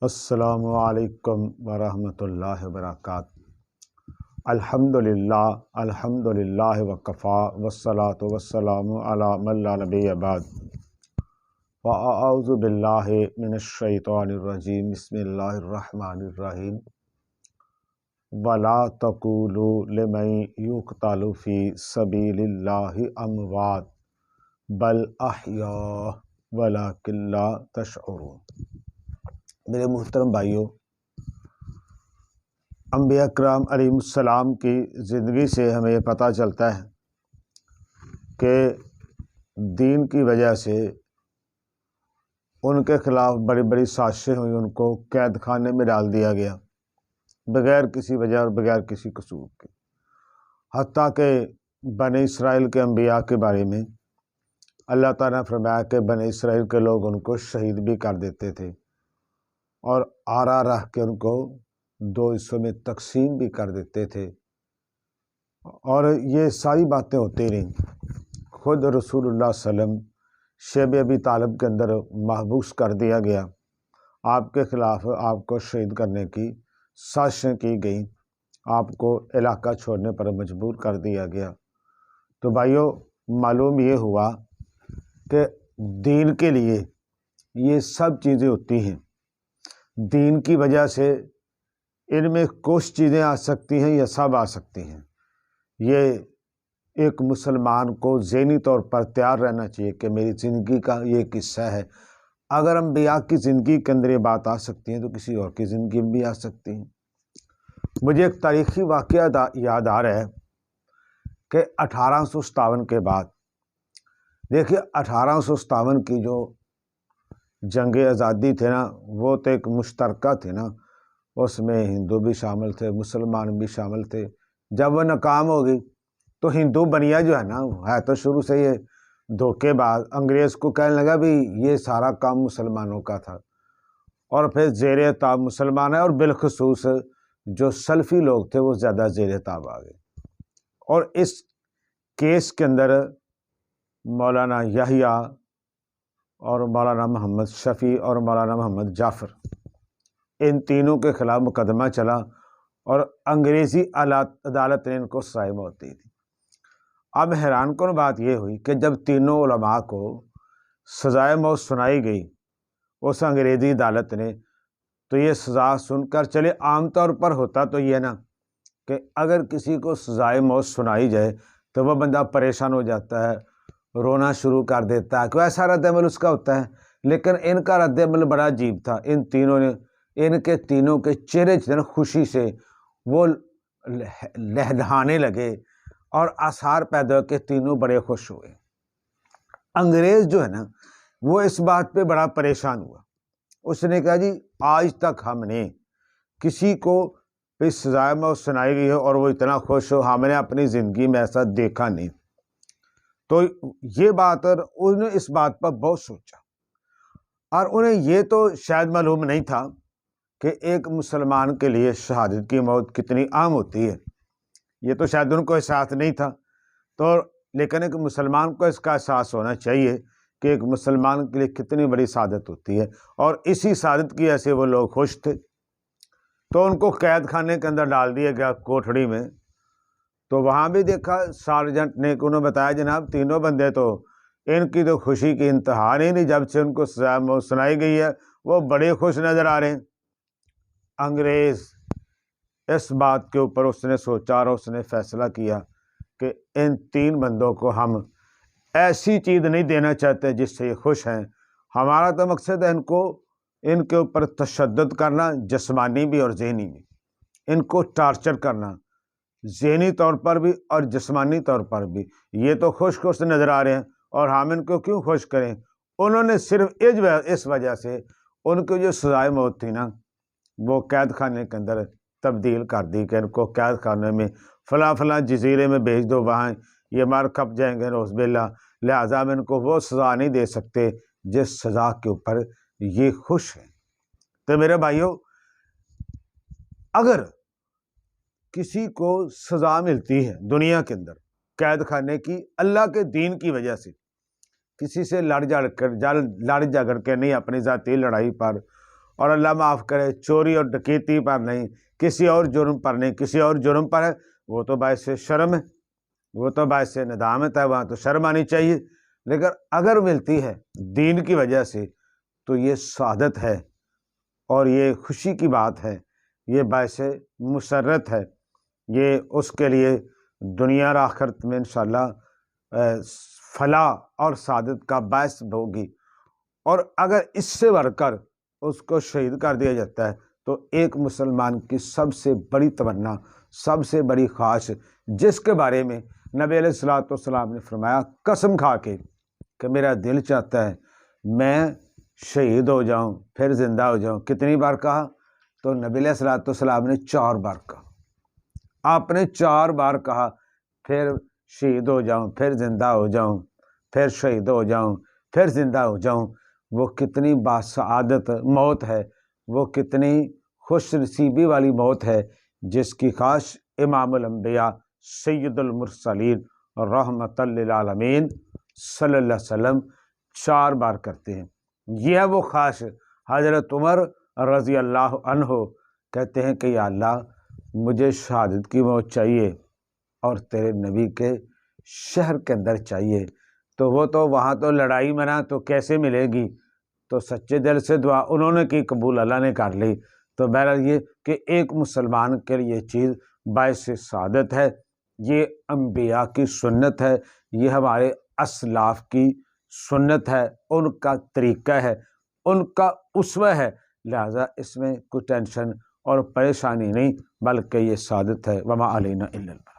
السلام علیکم ورحمۃ اللہ وبرکاتہ۔ الحمدللہ وکفا والصلاۃ والسلام علی من لا نبی بعد۔ فاعوذ باللہ من الشیطان الرجیم، بسم اللہ الرحمن الرحیم۔ ولا تقولوا لمن یقتل فی سبیل اللہ اموات بل احیاء ولکن لا تشعرون۔ میرے محترم بھائیوں، انبیاء کرام علیہ السلام کی زندگی سے ہمیں یہ پتہ چلتا ہے کہ دین کی وجہ سے ان کے خلاف بڑی بڑی سازشیں ہوئی، ان کو قید خانے میں ڈال دیا گیا بغیر کسی وجہ اور بغیر کسی قصور کے۔ حتیٰ کہ بنی اسرائیل کے انبیاء کے بارے میں اللہ تعالیٰ نے فرمایا کہ بنی اسرائیل کے لوگ ان کو شہید بھی کر دیتے تھے اور آرا رہ کے ان کو دو حصوں میں تقسیم بھی کر دیتے تھے، اور یہ ساری باتیں ہوتی رہیں۔ خود رسول اللہ صلی اللہ علیہ وسلم شیب ابی طالب کے اندر محبوس کر دیا گیا، آپ کے خلاف آپ کو شہید کرنے کی سازشیں کی گئیں، آپ کو علاقہ چھوڑنے پر مجبور کر دیا گیا۔ تو بھائیوں، معلوم یہ ہوا کہ دین کے لیے یہ سب چیزیں ہوتی ہیں۔ دین کی وجہ سے ان میں کچھ چیزیں آ سکتی ہیں یا سب آ سکتی ہیں۔ یہ ایک مسلمان کو ذہنی طور پر تیار رہنا چاہیے کہ میری زندگی کا یہ قصہ ہے۔ اگر انبیاء کی زندگی کے اندر یہ بات آ سکتی ہیں تو کسی اور کی زندگی میں بھی آ سکتی ہیں۔ مجھے ایک تاریخی واقعہ یاد آ رہا ہے کہ 1857 کے بعد، دیکھیے 1857 کی جو جنگ آزادی تھے نا، وہ تو ایک مشترکہ تھے نا، اس میں ہندو بھی شامل تھے، مسلمان بھی شامل تھے۔ جب وہ ناکام ہو گئی تو ہندو بنیا جو ہے نا، ہے تو شروع سے یہ دھوکے باز، انگریز کو کہنے لگا بھی یہ سارا کام مسلمانوں کا تھا، اور پھر زیر تاب مسلمان ہے، اور بالخصوص جو سلفی لوگ تھے وہ زیادہ زیر تاب آ گئے۔ اور اس کیس کے اندر مولانا یحییٰ اور مولانا محمد شفیع اور مولانا محمد جعفر، ان تینوں کے خلاف مقدمہ چلا، اور انگریزی عدالت نے ان کو سزائے موت دی تھی۔ اب حیران کن بات یہ ہوئی کہ جب تینوں علماء کو سزائے موت سنائی گئی اس انگریزی عدالت نے، تو یہ سزا سن کر چلے، عام طور پر ہوتا تو یہ نا کہ اگر کسی کو سزائے موت سنائی جائے تو وہ بندہ پریشان ہو جاتا ہے، رونا شروع کر دیتا ہے، کہ ایسا رد عمل اس کا ہوتا ہے۔ لیکن ان کا رد عمل بڑا عجیب تھا۔ ان کے تینوں کے چہرے خوشی سے وہ لہلہانے لگے اور آثار پیدا ہو کے تینوں بڑے خوش ہوئے۔ انگریز جو ہے نا، وہ اس بات پہ بڑا پریشان ہوا۔ اس نے کہا جی آج تک ہم نے کسی کو سزائے موت سنائی گئی ہو اور وہ اتنا خوش ہو، ہم نے اپنی زندگی میں ایسا دیکھا نہیں۔ تو یہ بات، اور انہوں نے اس بات پر بہت سوچا، اور انہیں یہ تو شاید معلوم نہیں تھا کہ ایک مسلمان کے لیے شہادت کی موت کتنی عام ہوتی ہے، یہ تو شاید ان کو احساس نہیں تھا۔ تو لیکن ایک مسلمان کو اس کا احساس ہونا چاہیے کہ ایک مسلمان کے لیے کتنی بڑی سعادت ہوتی ہے، اور اسی سعادت کی وجہ سے وہ لوگ خوش تھے۔ تو ان کو قید خانے کے اندر ڈال دیا گیا، کوٹھڑی میں۔ تو وہاں بھی دیکھا سارجنٹ نے، انہوں نے بتایا جناب تینوں بندے تو ان کی تو خوشی کی انتہا نہیں، جب سے ان کو سزا موت سنائی گئی ہے وہ بڑے خوش نظر آ رہے ہیں۔ انگریز اس بات کے اوپر اس نے سوچا اور اس نے فیصلہ کیا کہ ان تین بندوں کو ہم ایسی چیز نہیں دینا چاہتے جس سے یہ خوش ہیں۔ ہمارا تو مقصد ہے ان کے اوپر تشدد کرنا، جسمانی بھی اور ذہنی بھی، ان کو ٹارچر کرنا، ذہنی طور پر بھی اور جسمانی طور پر بھی۔ یہ تو خوش نظر آ رہے ہیں، اور ہم ان کو کیوں خوش کریں؟ انہوں نے صرف اس وجہ سے ان کی جو سزائے موت تھی نا، وہ قید خانے کے اندر تبدیل کر دی کہ ان کو قید خانے میں فلاں فلاں جزیرے میں بھیج دو، وہاں یہ مار کھپ جائیں گے نعوذ باللہ، لہٰذا ہم ان کو وہ سزا نہیں دے سکتے جس سزا کے اوپر یہ خوش ہیں۔ تو میرے بھائیوں، اگر کسی کو سزا ملتی ہے دنیا کے اندر قید خانے کی اللہ کے دین کی وجہ سے، کسی سے لڑ جھگڑ کے نہیں، اپنی ذاتی لڑائی پر اور اللہ معاف کرے چوری اور ڈکیتی پر نہیں، کسی اور جرم پر نہیں، کسی اور جرم پر ہے وہ تو باعث شرم ہے، وہ تو باعث ندامت ہے، وہاں تو شرم آنی چاہیے۔ لیکن اگر ملتی ہے دین کی وجہ سے تو یہ سعادت ہے اور یہ خوشی کی بات ہے، یہ باعث مسرت ہے، یہ اس کے لیے دنیا اور آخرت میں انشاءاللہ فلاح اور سعادت کا باعث ہوگی۔ اور اگر اس سے بڑھ کر اس کو شہید کر دیا جاتا ہے تو ایک مسلمان کی سب سے بڑی تمنا، سب سے بڑی خواہش، جس کے بارے میں نبی علیہ الصلوۃ والسلام نے فرمایا قسم کھا کے کہ میرا دل چاہتا ہے میں شہید ہو جاؤں پھر زندہ ہو جاؤں۔ کتنی بار کہا؟ تو نبی علیہ الصلوۃ والسلام نے 4 بار کہا۔ آپ نے 4 بار کہا پھر شہید ہو جاؤں، پھر زندہ ہو جاؤں، پھر شہید ہو جاؤں، پھر زندہ ہو جاؤں۔ وہ کتنی باسعادت موت ہے، وہ کتنی خوش نصیبی والی موت ہے، جس کی خواہش امام الانبیاء سید المرسلین رحمۃ للعالمین صلی اللہ علیہ وسلم 4 بار کرتے ہیں۔ یہ ہے وہ خواہش۔ حضرت عمر رضی اللہ عنہ کہتے ہیں کہ یا اللہ مجھے شہادت کی موت چاہیے اور تیرے نبی کے شہر کے اندر چاہیے۔ تو وہ تو وہاں تو لڑائی منع، تو کیسے ملے گی؟ تو سچے دل سے دعا انہوں نے کی، قبول اللہ نے کر لی۔ تو بہرحال یہ کہ ایک مسلمان کے لیے یہ چیز باعث سعادت ہے، یہ انبیاء کی سنت ہے، یہ ہمارے اسلاف کی سنت ہے، ان کا طریقہ ہے، ان کا اسوہ ہے، لہذا اس میں کوئی ٹینشن اور پریشانی نہیں، بلکہ یہ سعادت ہے۔ وما علینا الا البلاغ۔